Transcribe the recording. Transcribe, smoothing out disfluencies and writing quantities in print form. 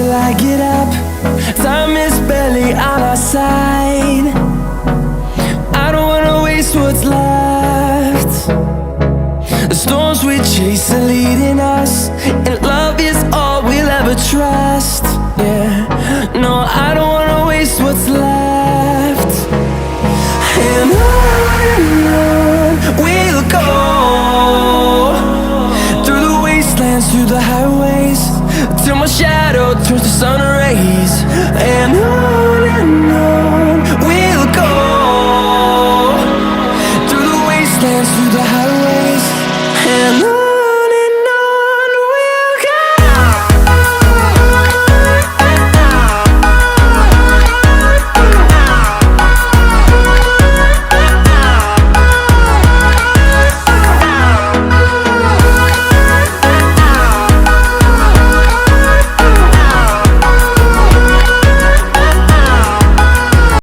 till I get up. Time is barely on our side. I don't wanna waste what's left. The storms we chase are leading us, and love is all we'll ever trust. Yeah, no, I don't wanna waste what's left.